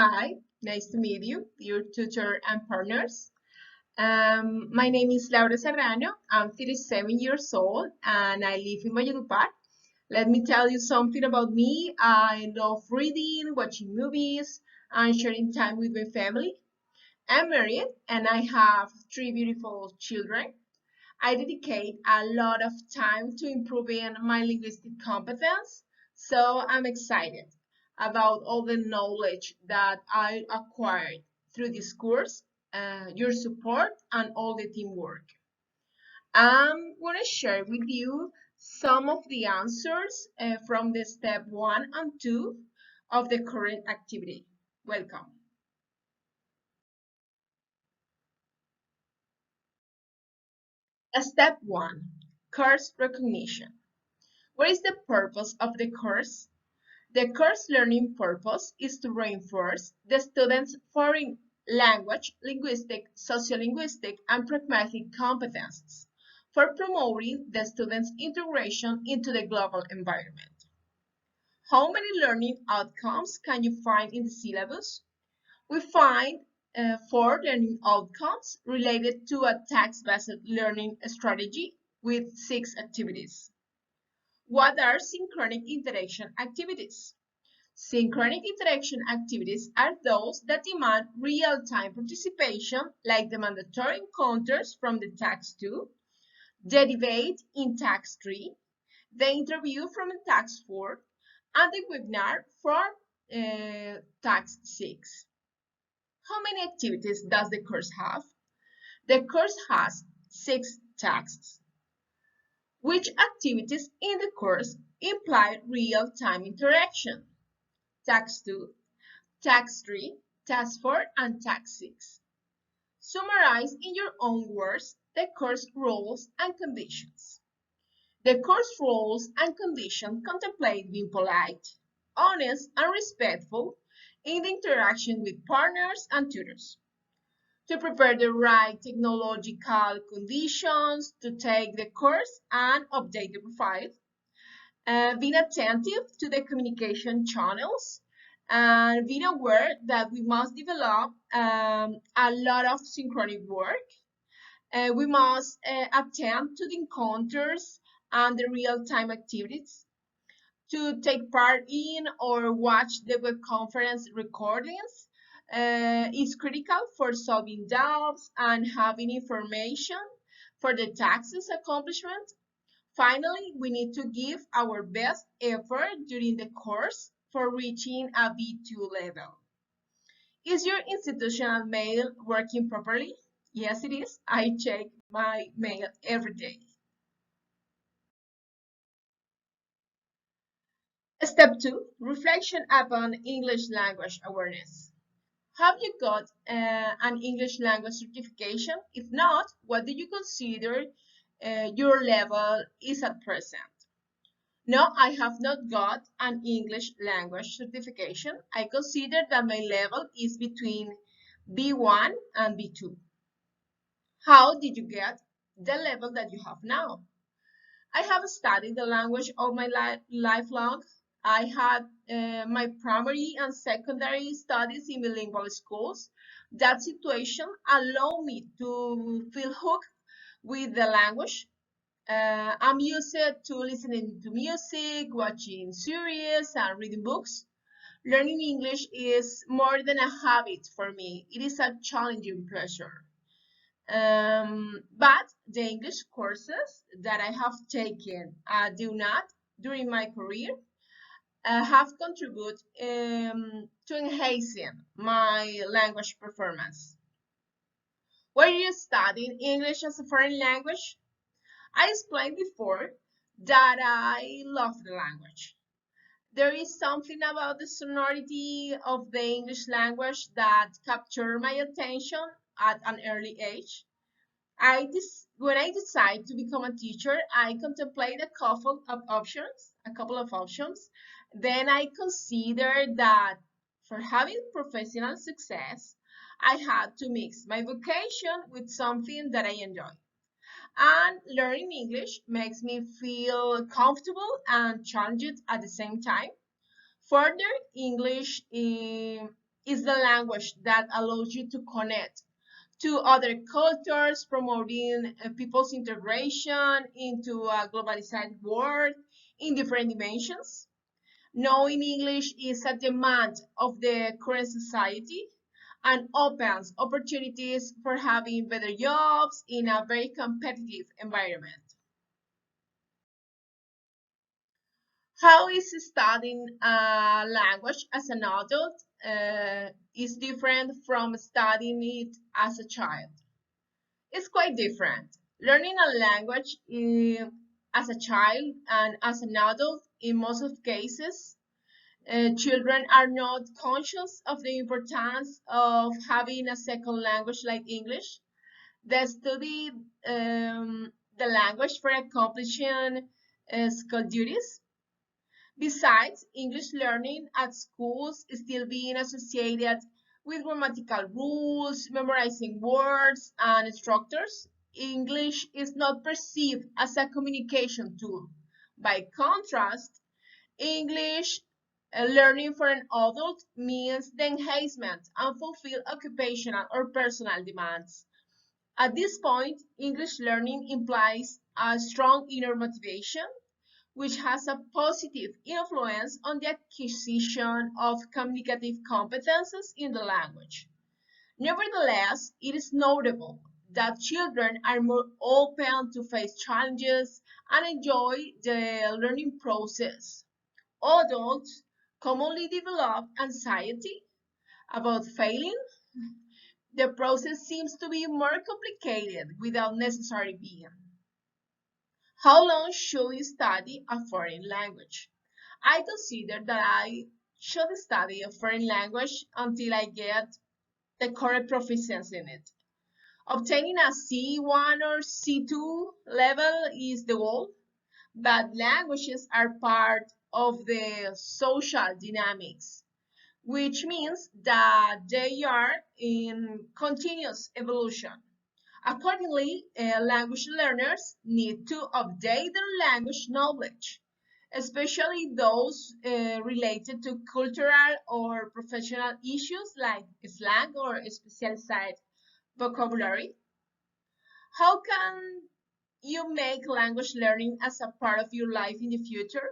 Hi, nice to meet you, your tutor and partners. My name is Laura Serrano. I'm 37 years old and I live in Valledupar. Let me tell you something about me. I love reading, watching movies, and sharing time with my family. I'm married and I have three beautiful children. I dedicate a lot of time to improving my linguistic competence, so I'm excited about all the knowledge that I acquired through this course, your support, and all the teamwork. I'm going to share with you some of the answers from the step 1 and 2 of the current activity. Welcome. Step 1, course recognition. What is the purpose of the course? The course learning purpose is to reinforce the students' foreign language, linguistic, sociolinguistic, and pragmatic competences for promoting the students' integration into the global environment. How many learning outcomes can you find in the syllabus? We find 4 learning outcomes related to a text-based learning strategy with 6 activities. What are synchronic interaction activities? Synchronic interaction activities are those that demand real-time participation, like the mandatory encounters from the task 2, the debate in task 3, the interview from task 4, and the webinar from task 6. How many activities does the course have? The course has 6 tasks. Which activities in the course imply real-time interaction? Task 2, Task 3, Task 4, and Task 6. Summarize in your own words the course rules and conditions. The course rules and conditions contemplate being polite, honest, and respectful in the interaction with partners and tutors. To prepare the right technological conditions to take the course and update the profile. Being attentive to the communication channels and being aware that we must develop a lot of synchronic work. We must attend to the encounters and the real-time activities. To take part in or watch the web conference recordings is critical for solving doubts and having information for the taxes accomplishment. Finally, we need to give our best effort during the course for reaching a B2 level. Is your institutional mail working properly? Yes, it is. I check my mail every day. Step 2, reflection upon English language awareness. Have you got an English language certification? If not, what do you consider your level is at present? No, I have not got an English language certification. I consider that my level is between B1 and B2. How did you get the level that you have now? I have studied the language all my lifelong. I had my primary and secondary studies in bilingual schools. That situation allowed me to feel hooked with the language. I'm used to listening to music, watching series, and reading books. Learning English is more than a habit for me. It is a challenging pleasure. But the English courses that I have taken do not during my career have contributed to enhancing my language performance. Were you studying English as a foreign language? I explained before that I love the language. There is something about the sonority of the English language that captured my attention at an early age. When I decide to become a teacher, I contemplate a couple of options. Then I consider that for having professional success, I had to mix my vocation with something that I enjoy. And learning English makes me feel comfortable and challenged at the same time. Further, English is the language that allows you to connect to other cultures, promoting people's integration into a globalized world in different dimensions. Knowing English is a demand of the current society and opens opportunities for having better jobs in a very competitive environment. How is studying a language as an adult is different from studying it as a child? It's quite different. Learning a language as a child and as an adult, in most of cases, children are not conscious of the importance of having a second language like English. They study the language for accomplishing school duties. Besides, English learning at schools is still being associated with grammatical rules, memorizing words, and structures. English is not perceived as a communication tool. By contrast, English learning for an adult means the enhancement and fulfill occupational or personal demands. At this point, English learning implies a strong inner motivation, which has a positive influence on the acquisition of communicative competences in the language. Nevertheless, it is notable that children are more open to face challenges and enjoy the learning process. Adults commonly develop anxiety about failing. The process seems to be more complicated without necessarily being. How long should you study a foreign language? I consider that I should study a foreign language until I get the correct proficiency in it. Obtaining a C1 or C2 level is the goal, but languages are part of the social dynamics, which means that they are in continuous evolution. Accordingly, language learners need to update their language knowledge, especially those related to cultural or professional issues like slang or specialized vocabulary. How can you make language learning as a part of your life in the future?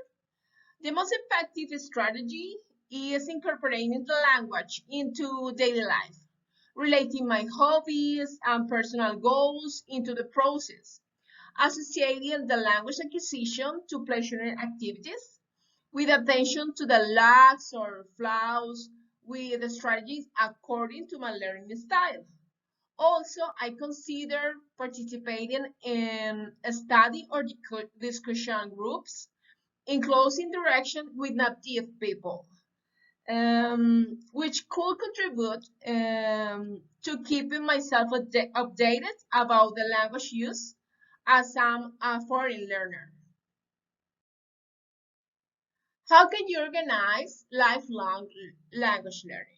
The most effective strategy is incorporating the language into daily life, relating my hobbies and personal goals into the process, associating the language acquisition to pleasuring activities, with attention to the lacks or flaws, with the strategies according to my learning style. Also, I consider participating in a study or discussion groups in close interaction with native people, which could contribute to keeping myself updated about the language use as I'm a foreign learner. How can you organize lifelong language learning?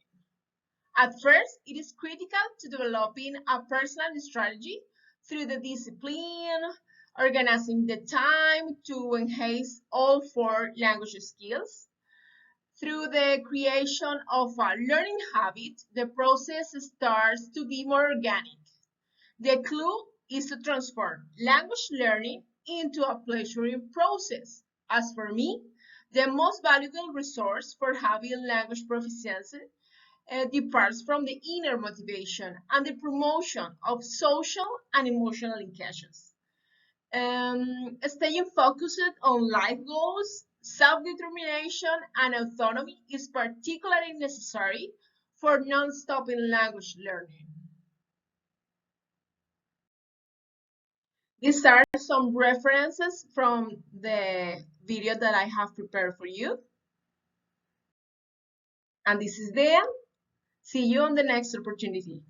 At first, it is critical to developing a personal strategy through the discipline, organizing the time to enhance all four language skills. Through the creation of a learning habit, the process starts to be more organic. The clue is to transform language learning into a pleasuring process. As for me, the most valuable resource for having language proficiency departs from the inner motivation and the promotion of social and emotional engagements. Staying focused on life goals, self-determination, and autonomy is particularly necessary for non-stopping language learning. These are some references from the video that I have prepared for you. And this is the end. See you on the next opportunity.